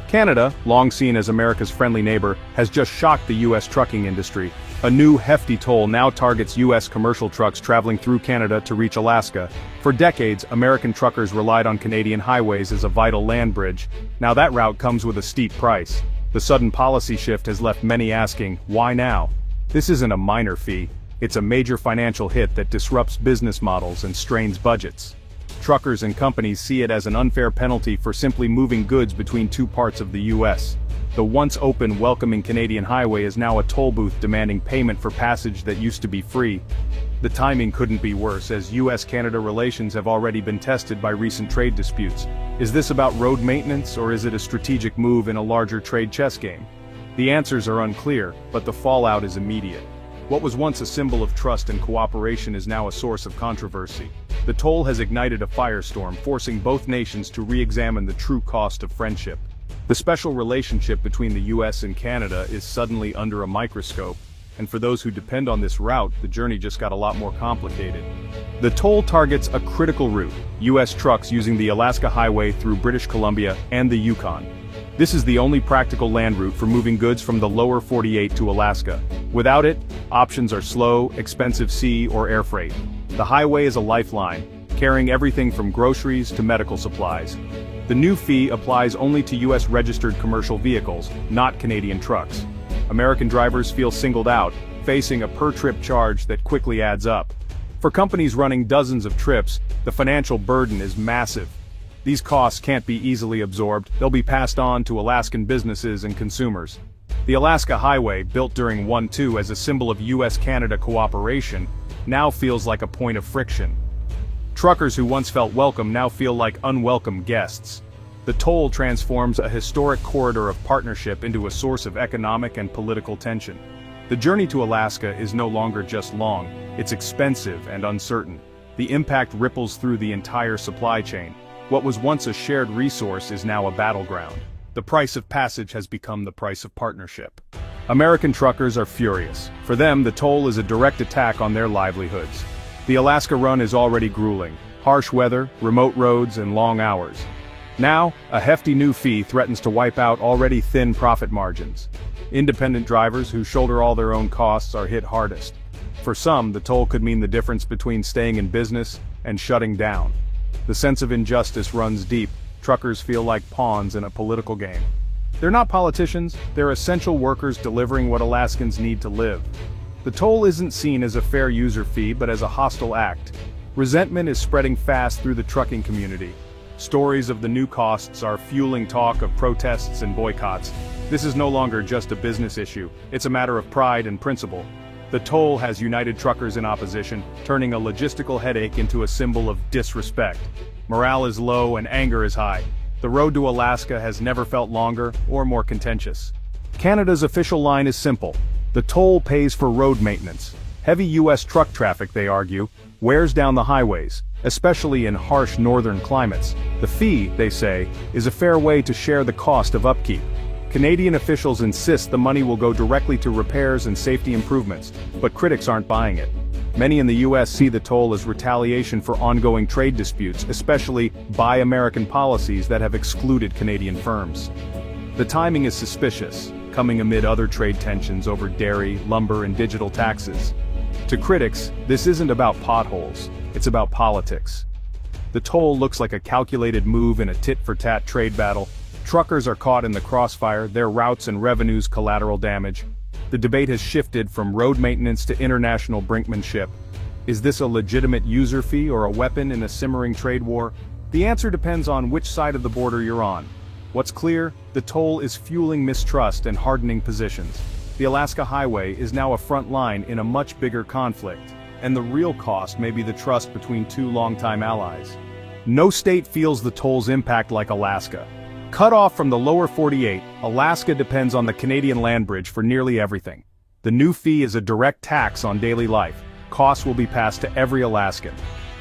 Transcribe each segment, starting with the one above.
Canada, long seen as America's friendly neighbor, has just shocked the U.S. trucking industry. A new hefty toll now targets U.S. commercial trucks traveling through Canada to reach Alaska. For decades, American truckers relied on Canadian highways as a vital land bridge. Now that route comes with a steep price. The sudden policy shift has left many asking, why now? This isn't a minor fee. It's a major financial hit that disrupts business models and strains budgets. Truckers and companies see it as an unfair penalty for simply moving goods between two parts of the U.S. The once open, welcoming Canadian highway is now a toll booth demanding payment for passage that used to be free. The timing couldn't be worse, as U.S.-Canada relations have already been tested by recent trade disputes. Is this about road maintenance, or is it a strategic move in a larger trade chess game? The answers are unclear, but the fallout is immediate. What was once a symbol of trust and cooperation is now a source of controversy. The toll has ignited a firestorm, forcing both nations to re-examine the true cost of friendship. The special relationship between the U.S. and Canada is suddenly under a microscope, and for those who depend on this route, the journey just got a lot more complicated. The toll targets a critical route, U.S. trucks using the Alaska Highway through British Columbia and the Yukon. This is the only practical land route for moving goods from the lower 48 to Alaska. Without it, options are slow, expensive sea or air freight. The highway is a lifeline, carrying everything from groceries to medical supplies. The new fee applies only to U.S.-registered commercial vehicles, not Canadian trucks. American drivers feel singled out, facing a per-trip charge that quickly adds up. For companies running dozens of trips, the financial burden is massive. These costs can't be easily absorbed, they'll be passed on to Alaskan businesses and consumers. The Alaska Highway, built during World War II as a symbol of U.S.-Canada cooperation, now feels like a point of friction. Truckers who once felt welcome now feel like unwelcome guests. The toll transforms a historic corridor of partnership into a source of economic and political tension. The journey to Alaska is no longer just long, it's expensive and uncertain. The impact ripples through the entire supply chain. What was once a shared resource is now a battleground. The price of passage has become the price of partnership. American truckers are furious. For them, the toll is a direct attack on their livelihoods. The Alaska run is already grueling. Harsh weather, remote roads, and long hours. Now, a hefty new fee threatens to wipe out already thin profit margins. Independent drivers who shoulder all their own costs are hit hardest. For some, the toll could mean the difference between staying in business and shutting down. The sense of injustice runs deep. Truckers feel like pawns in a political game. They're not politicians, they're essential workers delivering what Alaskans need to live. The toll isn't seen as a fair user fee but as a hostile act. Resentment is spreading fast through the trucking community. Stories of the new costs are fueling talk of protests and boycotts. This is no longer just a business issue, it's a matter of pride and principle. The toll has united truckers in opposition, turning a logistical headache into a symbol of disrespect. Morale is low and anger is high. The road to Alaska has never felt longer or more contentious. Canada's official line is simple. The toll pays for road maintenance. Heavy U.S. truck traffic, they argue, wears down the highways, especially in harsh northern climates. The fee, they say, is a fair way to share the cost of upkeep. Canadian officials insist the money will go directly to repairs and safety improvements, but critics aren't buying it. Many in the U.S. see the toll as retaliation for ongoing trade disputes, especially Buy American policies that have excluded Canadian firms. The timing is suspicious, coming amid other trade tensions over dairy, lumber, and digital taxes. To critics, this isn't about potholes, it's about politics. The toll looks like a calculated move in a tit-for-tat trade battle. Truckers are caught in the crossfire, their routes and revenues collateral damage. The debate has shifted from road maintenance to international brinkmanship. Is this a legitimate user fee or a weapon in a simmering trade war? The answer depends on which side of the border you're on. What's clear, the toll is fueling mistrust and hardening positions. The Alaska Highway is now a front line in a much bigger conflict, and the real cost may be the trust between two longtime allies. No state feels the toll's impact like Alaska. Cut off from the lower 48, Alaska depends on the Canadian land bridge for nearly everything. The new fee is a direct tax on daily life. Costs will be passed to every Alaskan.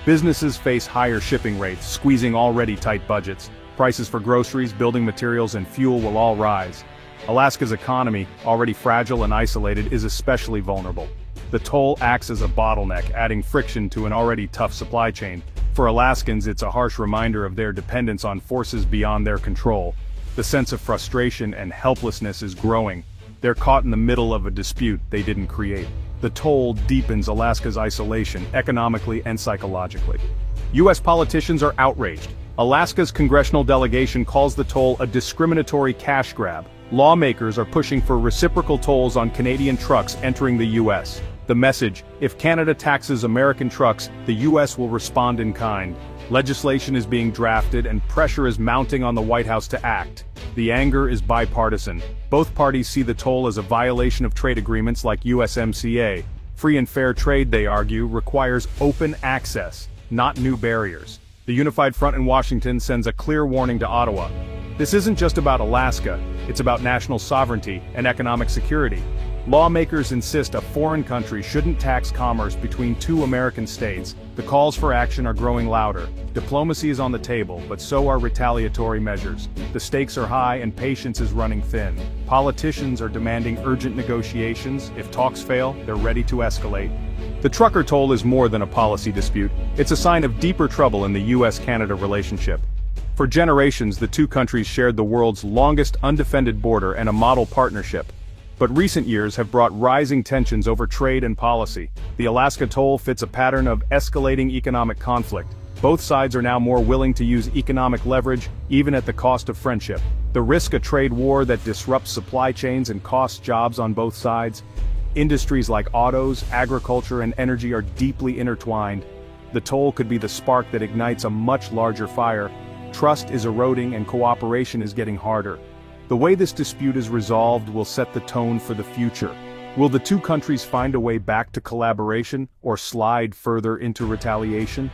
Businesses face higher shipping rates, squeezing already tight budgets. Prices for groceries, building materials, and fuel will all rise. Alaska's economy, already fragile and isolated, is especially vulnerable. The toll acts as a bottleneck, adding friction to an already tough supply chain. For Alaskans, it's a harsh reminder of their dependence on forces beyond their control. The sense of frustration and helplessness is growing. They're caught in the middle of a dispute they didn't create. The toll deepens Alaska's isolation, economically and psychologically. U.S. politicians are outraged. Alaska's congressional delegation calls the toll a discriminatory cash grab. Lawmakers are pushing for reciprocal tolls on Canadian trucks entering the U.S. The message: if Canada taxes American trucks, the U.S. will respond in kind. Legislation is being drafted and pressure is mounting on the White House to act. The anger is bipartisan. Both parties see the toll as a violation of trade agreements like USMCA. Free and fair trade, they argue, requires open access, not new barriers. The Unified Front in Washington sends a clear warning to Ottawa. This isn't just about Alaska, it's about national sovereignty and economic security. Lawmakers insist a foreign country shouldn't tax commerce between two American states. The calls for action are growing louder. Diplomacy is on the table, but so are retaliatory measures. The stakes are high and patience is running thin. Politicians are demanding urgent negotiations. If talks fail, they're ready to escalate. The trucker toll is more than a policy dispute. It's a sign of deeper trouble in the US-Canada relationship. For generations, the two countries shared the world's longest undefended border and a model partnership. But recent years have brought rising tensions over trade and policy. The Alaska toll fits a pattern of escalating economic conflict. Both sides are now more willing to use economic leverage, even at the cost of friendship. The risk a trade war that disrupts supply chains and costs jobs on both sides. Industries like autos, agriculture, and energy are deeply intertwined. The toll could be the spark that ignites a much larger fire. Trust is eroding and cooperation is getting harder. The way this dispute is resolved will set the tone for the future. Will the two countries find a way back to collaboration, or slide further into retaliation?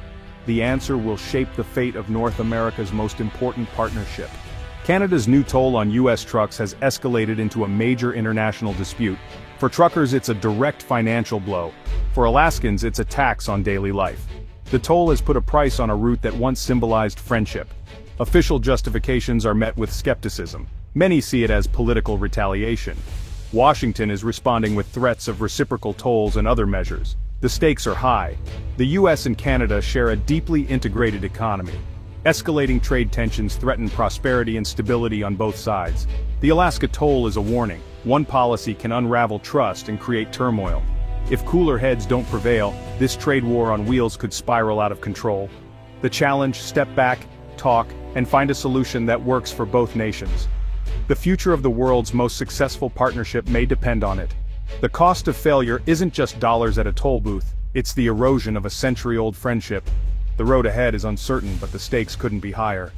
The answer will shape the fate of North America's most important partnership. Canada's new toll on U.S. trucks has escalated into a major international dispute. For truckers, it's a direct financial blow. For Alaskans, it's a tax on daily life. The toll has put a price on a route that once symbolized friendship. Official justifications are met with skepticism. Many see it as political retaliation. Washington is responding with threats of reciprocal tolls and other measures. The stakes are high. The US and Canada share a deeply integrated economy. Escalating trade tensions threaten prosperity and stability on both sides. The Alaska toll is a warning. One policy can unravel trust and create turmoil. If cooler heads don't prevail, this trade war on wheels could spiral out of control. The challenge: step back, talk, and find a solution that works for both nations. The future of the world's most successful partnership may depend on it. The cost of failure isn't just dollars at a toll booth, it's the erosion of a century-old friendship. The road ahead is uncertain, but the stakes couldn't be higher.